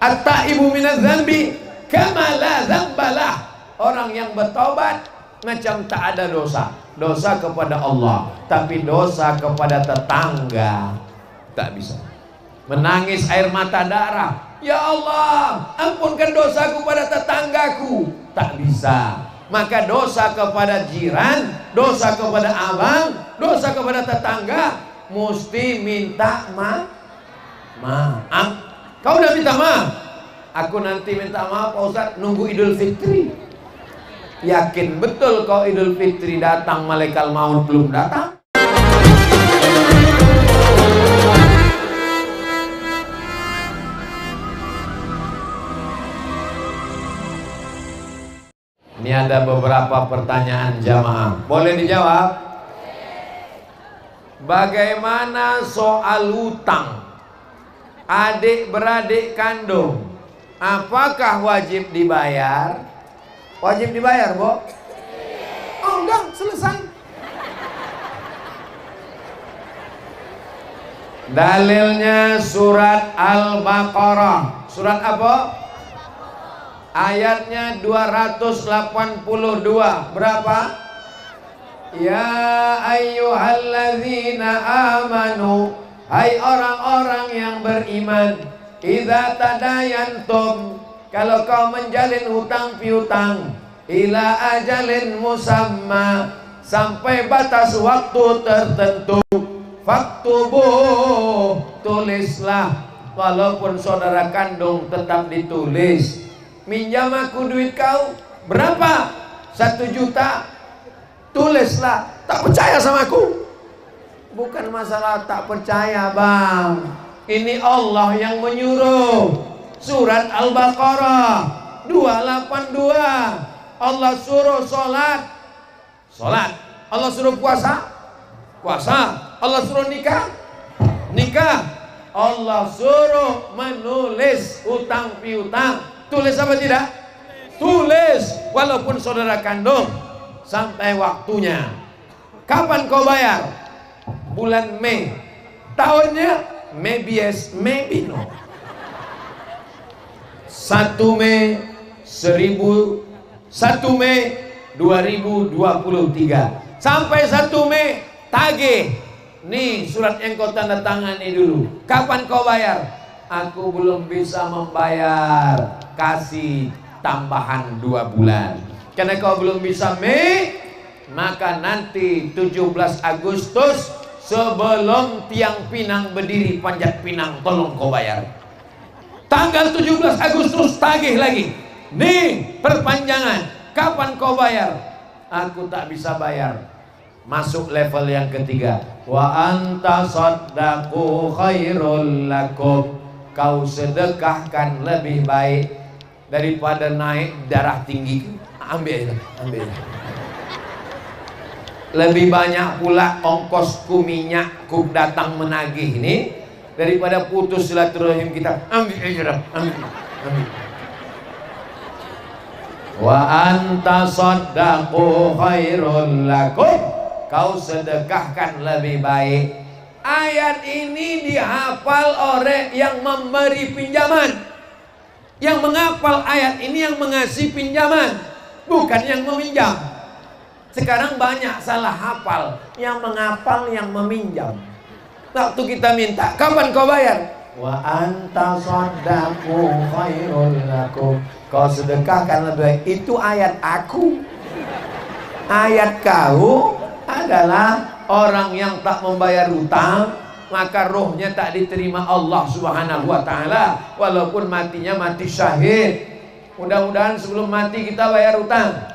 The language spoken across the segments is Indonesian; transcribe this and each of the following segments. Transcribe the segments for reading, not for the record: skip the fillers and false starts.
At-taibu minadz dzambi kama la dzambalah. Orang yang bertobat macam tak ada dosa. Dosa kepada Allah, tapi dosa kepada tetangga tak bisa. Menangis air mata darah, ya Allah, ampunkan dosaku pada tetanggaku, tak bisa. Maka dosa kepada jiran, dosa kepada abang, dosa kepada tetangga, mesti minta maaf. Kau udah minta maaf? Aku nanti minta maaf Pak Ustaz, nunggu Idul Fitri. Yakin betul kau Idul Fitri datang, malaikat maut belum datang? Ini ada beberapa pertanyaan jamaah, boleh dijawab? Bagaimana soal hutang adik beradik kandung? Apakah wajib dibayar? Wajib dibayar, Bu? Oh, enggak, selesai. Dalilnya surat Al-Baqarah. Surat apa? Ayatnya 282. Berapa? Ya ayyuhalladzina amanu, hai orang-orang yang beriman, idza tadayantum, kalau kau menjalin hutang piutang, ila ajalin musamma, sampai batas waktu tertentu, faktubu, tulislah. Walaupun saudara kandung tetap ditulis. Minjam aku duit kau berapa? 1 juta. Tulislah. Tak percaya sama aku? Bukan masalah tak percaya, Bang. Ini Allah yang menyuruh. Surat Al-Baqarah 282. Allah suruh sholat, sholat. Allah suruh puasa, puasa. Allah suruh nikah, nikah. Allah suruh menulis hutang piutang. Tulis apa tidak? Tulis. Walaupun saudara kandung. Sampai waktunya. Kapan kau bayar? Bulan Mei. Tahunnya maybe yes, maybe no. 1 Mei 2023 sampai 1 Mei tagih. Nih surat yang kau tanda tangani dulu. Kapan kau bayar? Aku belum bisa membayar. Kasih tambahan 2 bulan. Karena kau belum bisa Mei, maka nanti 17 Agustus sebelum tiang pinang berdiri panjat pinang, tolong kau bayar. Tanggal 17 Agustus tagih lagi. Nih perpanjangan. Kapan kau bayar? Aku tak bisa bayar. Masuk level yang ketiga. Wa anta saddaqu khairul lakum. Kau sedekahkan lebih baik daripada naik darah tinggi. Ambil, ambil. Lebih banyak pula ongkosku minyakku datang menagih ini daripada putus silaturahim kita. Ambil aja, ambil, ambil. Wa anta saddaqu khairul lakum. Kau sedekahkan lebih baik. Ayat ini dihafal oleh yang memberi pinjaman. Yang menghafal ayat ini yang mengasih pinjaman, bukan yang meminjam. Sekarang banyak salah hafal, yang menghafal yang meminjam. Waktu kita minta, kapan kau bayar? Wa anta saddaqu khairul lakum. Kau sedekahkan lebih baik. Itu ayat aku. Ayat kau adalah orang yang tak membayar hutang, maka rohnya tak diterima Allah Subhanahu wa ta'ala, walaupun matinya mati syahid. Mudah-mudahan sebelum mati kita bayar hutang.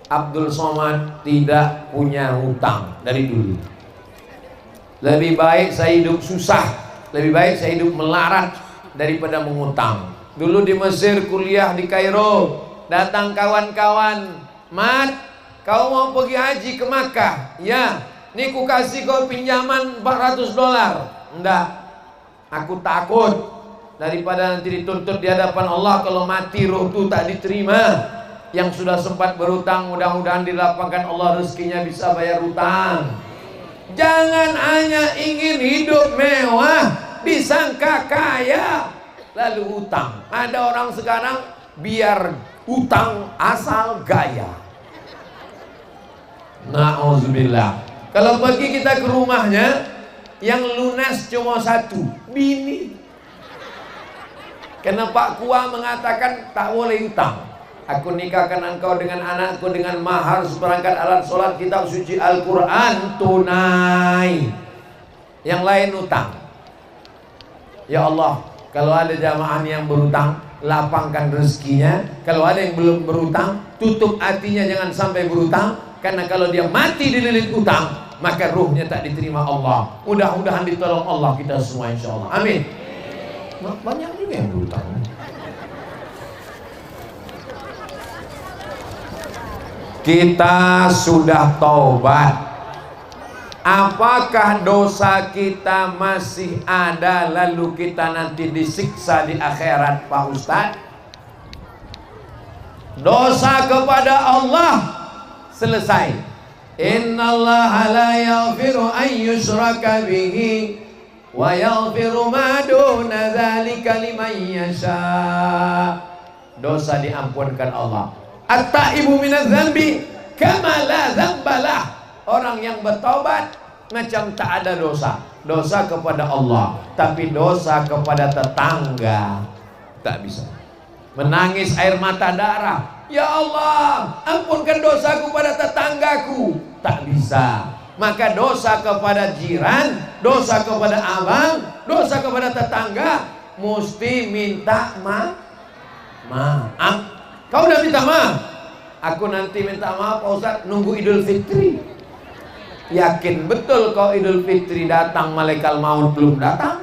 Abdul Somad tidak punya hutang dari dulu. Lebih baik saya hidup susah, lebih baik saya hidup melarat daripada mengutang. Dulu di Mesir kuliah di Kairo, datang kawan-kawan, Mat, kau mau pergi haji ke Makkah? Ya, nih ku kasih kau pinjaman $400. Enggak, aku takut daripada nanti dituntut di hadapan Allah. Kalau mati roh itu tak diterima. Yang sudah sempat berhutang, mudah-mudahan dilapangkan Allah rezekinya bisa bayar hutang. Jangan hanya ingin hidup mewah disangka kaya, lalu utang. Ada orang sekarang biar utang asal gaya. Na'udzubillah. Kalau pergi kita ke rumahnya, yang lunas cuma satu, bini. Karena Pak Kua mengatakan tak boleh utang. Aku nikahkan engkau dengan anakku dengan mahar seperangkat alat sholat, kitab suci Al-Quran, tunai. Yang lain utang. Ya Allah, kalau ada jamaah yang berutang, lapangkan rezekinya. Kalau ada yang belum berutang, tutup hatinya, jangan sampai berutang. Karena kalau dia mati dililit utang, maka ruhnya tak diterima Allah. Mudah-mudahan ditolong Allah kita semua, insya Allah. Amin. Banyak juga yang berutang. Kita sudah taubat. Apakah dosa kita masih ada lalu kita nanti disiksa di akhirat, Pak Ustadz? Dosa kepada Allah selesai. Innallaha la yaghfiru an yushraka bihi wa yaghfiru ma duna dzalika liman yasha. Dosa diampunkan Allah. At-taibu minadz dzambi kama la dzambalah. Orang yang bertobat macam tak ada dosa. Dosa kepada Allah, tapi dosa kepada tetangga tak bisa. Menangis air mata darah, ya Allah, ampunkan dosaku pada tetanggaku, tak bisa. Maka dosa kepada jiran, dosa kepada abang, dosa kepada tetangga, mesti minta maaf. Kau udah minta maaf? Aku nanti minta maaf, Pak Ustadz, nunggu Idul Fitri. Yakin betul kau Idul Fitri datang, malaikat maut belum datang?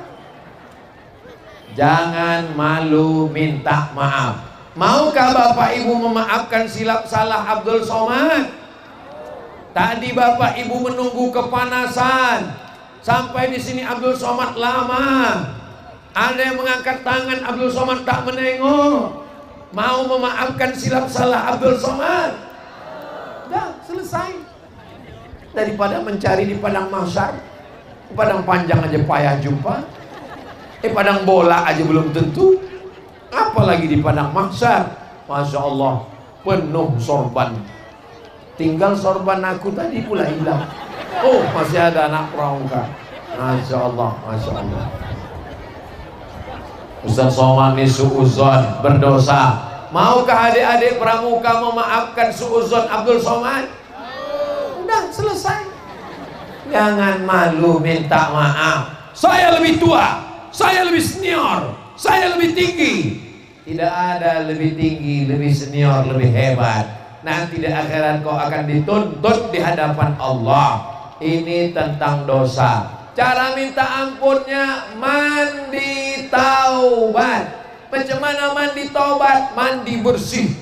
Jangan malu minta maaf. Maukah Bapak Ibu memaafkan silap salah Abdul Somad? Tadi Bapak Ibu menunggu kepanasan sampai di sini Abdul Somad lama. Ada yang mengangkat tangan, Abdul Somad tak menengok. Mau memaafkan silap salah Abdul Somad? Dah selesai. Daripada mencari di padang mahsyar, padang panjang aja payah jumpa, padang bola aja belum tentu, apalagi di padang mahsyar. Masya Allah, penuh sorban. Tinggal sorban aku tadi pula hilang. Oh, masih ada anak pramuka. Masya Allah, Masya Allah. Ustaz Somad ini suuzon, berdosa. Maukah adik-adik pramuka memaafkan suuzon Abdul Somad? Udah selesai. Jangan malu minta maaf. Saya lebih tua, saya lebih senior, saya lebih tinggi. Tidak ada lebih tinggi, lebih senior, lebih hebat. Nanti di akhirat kau akan dituntut di hadapan Allah. Ini tentang dosa. Cara minta ampunnya mandi taubat. Macam mana mandi taubat? Mandi bersih.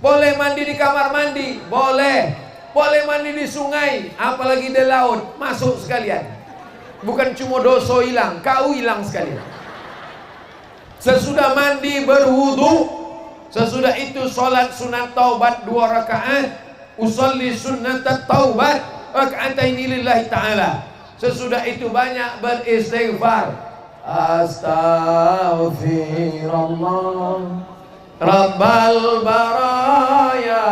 Boleh mandi di kamar mandi? Boleh. Boleh mandi di sungai, apalagi di laut, masuk sekalian. Bukan cuma dosa hilang, kau hilang sekalian. Sesudah mandi berwudu, sesudah itu sholat sunat taubat 2 rakaat, usolli sunat taubat raka'ataini lillahi ta'ala. Sesudah itu banyak beristighfar. Astaghfirullah Rabbal baraya,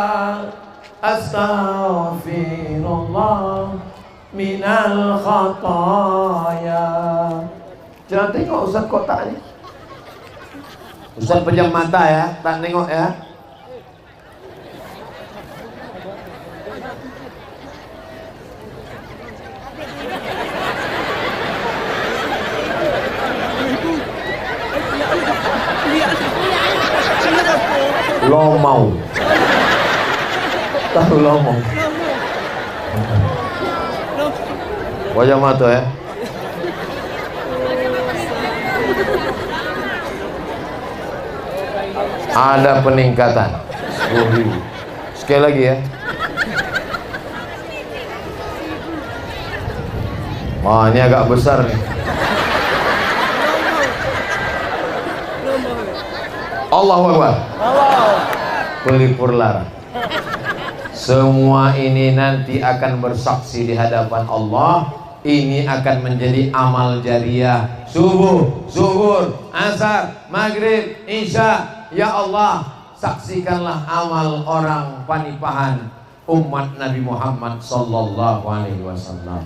astaghfirullah minal khataya. Jangan tengok Ustaz kotak ni. Ustaz pejam mata ya, tak nengok ya. Lo mau tahu lomong wajah mata ya. Ada peningkatan 10.000. Sekali lagi ya. Wah, ini agak besar nih. Allahu Akbar. Pelipur lara. Semua ini nanti akan bersaksi di hadapan Allah. Ini akan menjadi amal jariah. Subuh, zuhur, asar, maghrib, isya. Ya Allah, saksikanlah amal orang panipahan umat Nabi Muhammad sallallahu alaihi wasallam.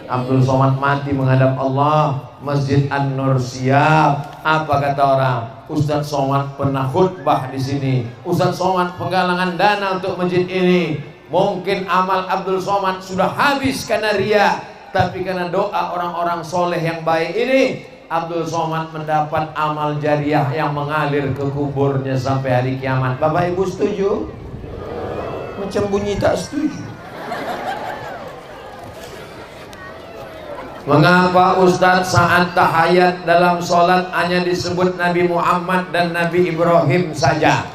Abdul Somad mati menghadap Allah. Masjid An-Nur siap. Apa kata orang? Ustadz Somad pernah khutbah di sini. Ustadz Somad penggalangan dana untuk masjid ini. Mungkin amal Abdul Somad sudah habis karena riya, tapi karena doa orang-orang soleh yang baik ini, Abdul Somad mendapat amal jariah yang mengalir ke kuburnya sampai hari kiamat. Bapak Ibu setuju? Macam bunyi tak setuju. Mengapa Ustadz saat tahayat dalam sholat hanya disebut Nabi Muhammad dan Nabi Ibrahim saja?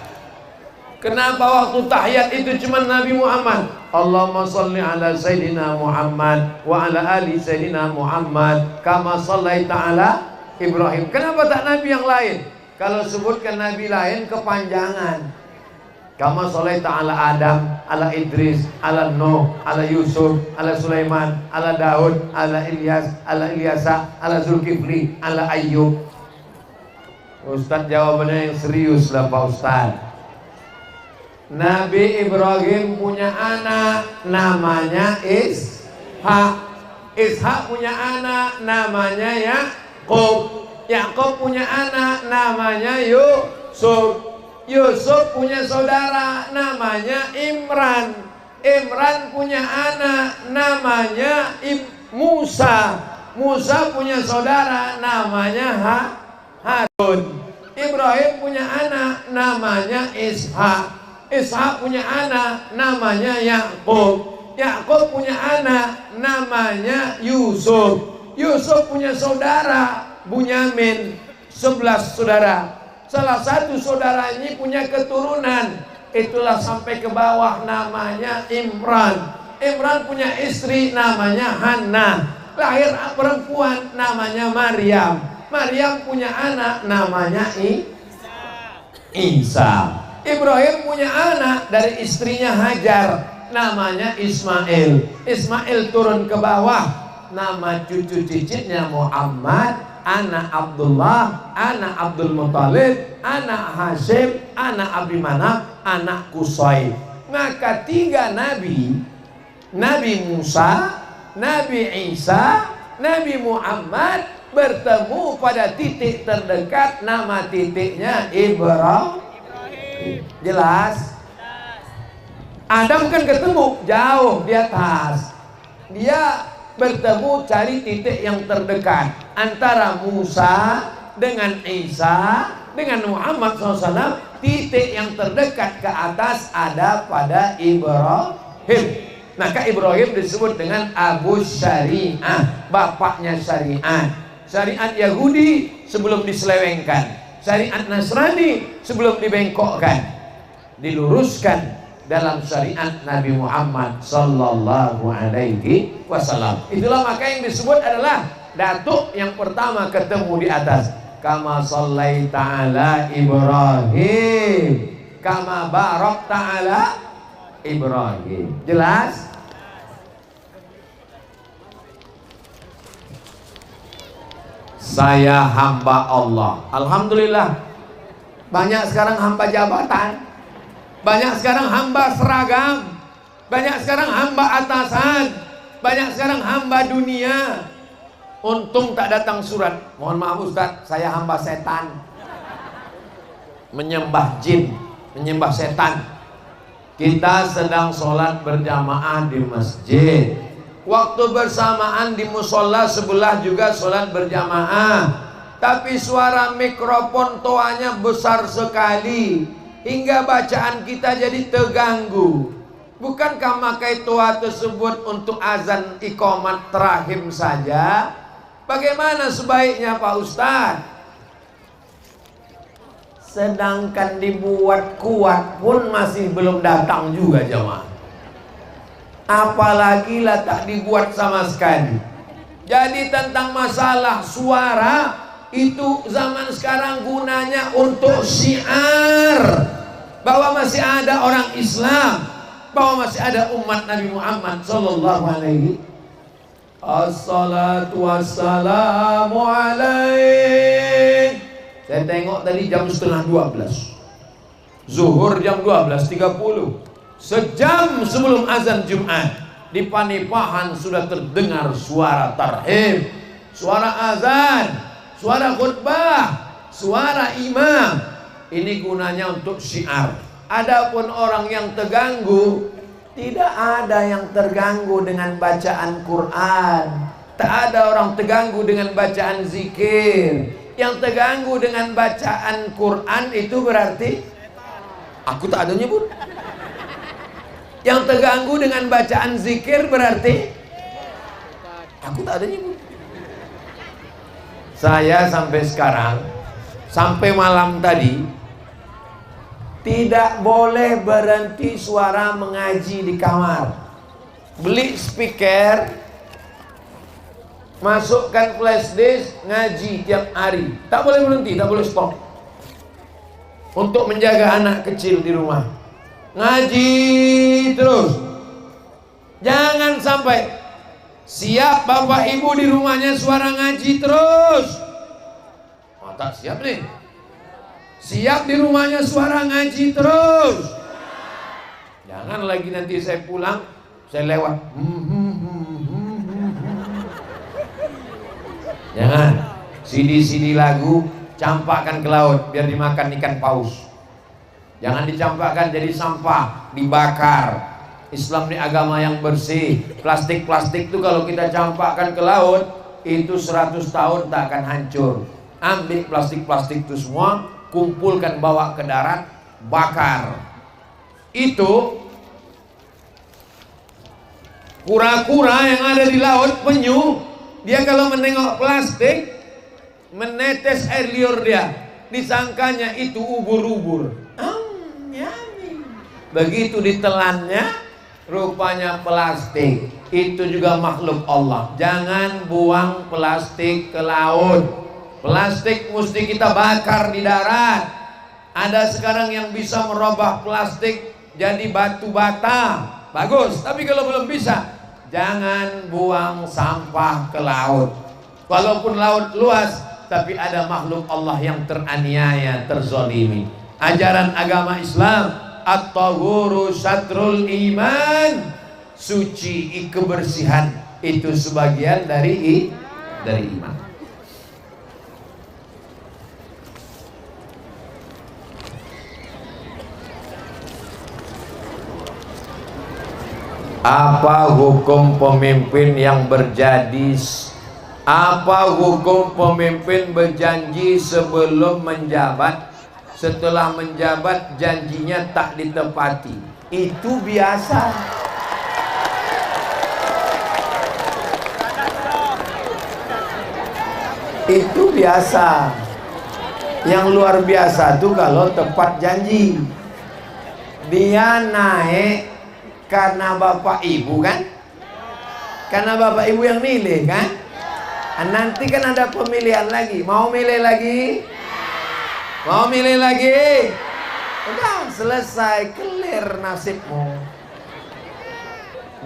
Kenapa waktu tahiyat itu cuma Nabi Muhammad? Allahumma salli ala Sayyidina Muhammad wa ala ali Sayyidina Muhammad kama sallaita ala Ibrahim. Kenapa tak Nabi yang lain? Kalau sebutkan Nabi lain kepanjangan. Kama sallaita ala Adam, ala Idris, ala Nuh, ala Yusuf, ala Sulaiman, ala Daud, ala Ilyas, ala Ilyasa, ala Zulkifli, ala Ayyub. Ustaz jawabannya yang serius lah Pak Ustaz. Nabi Ibrahim punya anak namanya Ishak. Ishak punya anak namanya Yakub. Yakub punya anak namanya Yusuf. Yusuf punya saudara namanya Imran. Imran punya anak namanya Musa. Musa punya saudara namanya Harun. Ibrahim punya anak namanya Ishak. Ishak punya anak namanya Yakub. Yakub punya anak namanya Yusuf. Yusuf punya saudara Bunyamin, 11 saudara. Salah satu saudara ini punya keturunan, itulah sampai ke bawah namanya Imran. Imran punya istri namanya Hannah. Lahir perempuan namanya Maryam. Maryam punya anak namanya Isa. Ibrahim punya anak dari istrinya Hajar namanya Ismail. Ismail turun ke bawah, nama cucu cicitnya Muhammad, anak Abdullah, anak Abdul Muttalib, anak Hashim, anak Abi Manaf, anak Qusay. Maka 3 nabi, Nabi Musa, Nabi Isa, Nabi Muhammad bertemu pada titik terdekat, nama titiknya Ibrahim. Jelas? Adam kan ketemu jauh di atas. Dia bertemu cari titik yang terdekat antara Musa dengan Isa dengan Muhammad SAW. Titik yang terdekat ke atas ada pada Ibrahim. Maka Ibrahim disebut dengan Abu Syariah, bapaknya syariat. Syariat Yahudi sebelum diselewengkan, syariat Nasrani sebelum dibengkokkan, diluruskan dalam syariat Nabi Muhammad sallallahu alaihi wasallam. Itulah maka yang disebut adalah datuk yang pertama ketemu di atas. Kama sallaita ala Ibrahim, kama barakta ala Ibrahim. Jelas? Saya hamba Allah. Alhamdulillah. Banyak sekarang hamba jabatan. Banyak sekarang hamba seragam. Banyak sekarang hamba atasan. Banyak sekarang hamba dunia. Untung tak datang surat. Mohon maaf Ustaz, saya hamba setan. Menyembah jin, menyembah setan. Kita sedang sholat berjamaah di masjid. Waktu bersamaan di musola sebelah juga sholat berjamaah, tapi suara mikrofon toanya besar sekali hingga bacaan kita jadi terganggu. Bukankah makai toa tersebut untuk azan iqamat terahim saja? Bagaimana sebaiknya Pak Ustadz? Sedangkan dibuat kuat pun masih belum datang juga jamaah. Apalagi lah tak dibuat sama sekali. Jadi tentang masalah suara itu zaman sekarang gunanya untuk syiar bahwa masih ada orang Islam, bahwa masih ada umat Nabi Muhammad sallallahu alaihi Assalatu wassalamu alaik. Saya tengok tadi jam setengah 12. Zuhur jam 12.30. Sejam sebelum azan Jumat, di Panipahan sudah terdengar suara tarhib, suara azan, suara khutbah, suara imam. Ini gunanya untuk syiar. Adapun orang yang terganggu, tidak ada yang terganggu dengan bacaan Quran. Tak ada orang terganggu dengan bacaan zikir. Yang terganggu dengan bacaan Quran itu berarti aku tak ada nyebut. Yang terganggu dengan bacaan zikir berarti aku tak ada nyebut. Saya sampai sekarang, sampai malam tadi, tidak boleh berhenti suara mengaji di kamar. Beli speaker, masukkan flash disk, ngaji tiap hari. Tak boleh berhenti, tak boleh stop. Untuk menjaga anak kecil di rumah, ngaji terus. Jangan sampai siap bapak ibu di rumahnya suara ngaji terus. Oh, tak siap nih. Siap di rumahnya suara ngaji terus. Jangan lagi nanti saya pulang, saya lewat. Jangan. CD-CD lagu campakkan ke laut biar dimakan ikan paus. Jangan dicampakkan jadi sampah, dibakar. Islam ini agama yang bersih. Plastik-plastik itu kalau kita campakkan ke laut, itu 100 tahun tak akan hancur. Ambil plastik-plastik itu semua, kumpulkan, bawa ke darat, bakar. Itu kura-kura yang ada di laut, penyu, dia kalau menengok plastik, menetes air liur dia, disangkanya itu ubur-ubur. Begitu ditelannya, rupanya plastik. Itu juga makhluk Allah. Jangan buang plastik ke laut. Plastik mesti kita bakar di darat. Ada sekarang yang bisa merubah plastik jadi batu bata, bagus. Tapi kalau belum bisa, jangan buang sampah ke laut. Walaupun laut luas, tapi ada makhluk Allah yang teraniaya, terzolimi. Ajaran agama Islam, at-tahuru syatrul iman, suci kebersihan itu sebagian dari iman. Apa hukum pemimpin yang berjanji? Apa hukum pemimpin berjanji sebelum menjabat, setelah menjabat janjinya tak ditepati? Itu biasa. Itu biasa. Yang luar biasa tuh kalau tepat janji. Dia naik karena bapak ibu kan? Karena bapak ibu yang milih kan? Nanti kan ada pemilihan lagi. Mau milih lagi? Mau milih lagi? Udah selesai, clear nasibmu.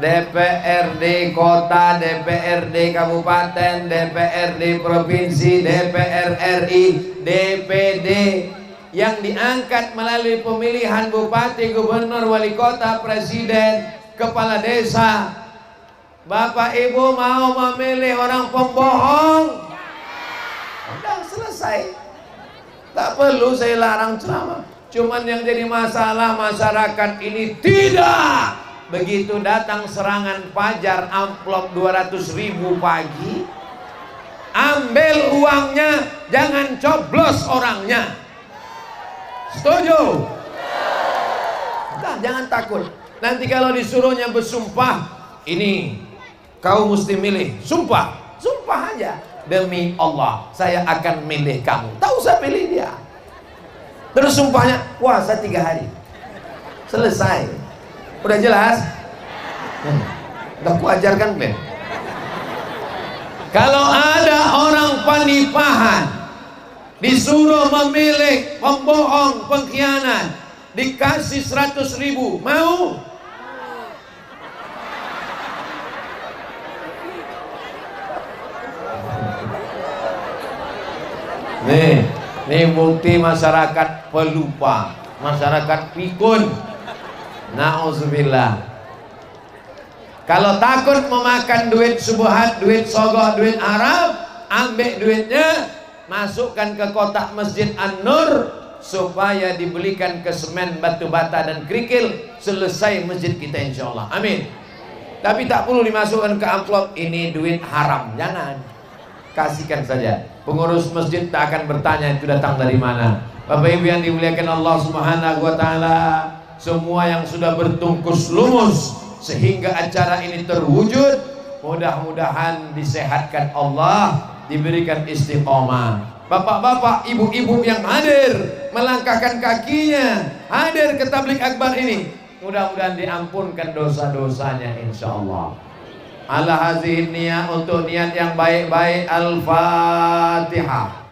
DPRD kota, DPRD kabupaten, DPRD provinsi, DPR RI, DPD yang diangkat melalui pemilihan bupati, gubernur, wali kota, presiden, kepala desa. Bapak ibu mau memilih orang pembohong? Udah selesai. Tak perlu saya larang ceramah. Cuman yang jadi masalah masyarakat ini tidak. Begitu datang serangan fajar, amplop 200.000 pagi, ambil uangnya, jangan coblos orangnya. Setuju? Nah, jangan takut. Nanti kalau disuruhnya bersumpah, ini kau mesti milih. Sumpah, sumpah aja. Demi Allah, saya akan milih kamu. Tak usah pilih dia. Terus sumpahnya, puasa 3 hari. Selesai. Udah jelas? Udah ku ajarkan, Ben. Kalau ada orang Panipahan disuruh memilih pembohong, pengkhianat, dikasih 100.000, mau? Nih bukti masyarakat pelupa, masyarakat pikun. Nauzubillah. Kalau takut memakan duit subuhat, duit sogok, duit haram, ambil duitnya, masukkan ke kotak Masjid An-Nur supaya dibelikan ke semen, batu bata dan kerikil, selesai masjid kita insyaallah. Amin. Tapi tak perlu dimasukkan ke amplop ini duit haram, jangan. Kasihkan saja. Pengurus masjid tak akan bertanya itu datang dari mana. Bapak Ibu yang dimuliakan Allah Subhanahu wa taala, semua yang sudah bertungkus lumus sehingga acara ini terwujud, mudah-mudahan disehatkan Allah, diberikan istiqomah. Bapak-bapak, ibu-ibu yang hadir melangkahkan kakinya hadir ke tabligh akbar ini, mudah-mudahan diampunkan dosa-dosanya insyaallah. Ala hazihi niyah, untuk niat yang baik-baik. Al-Fatihah.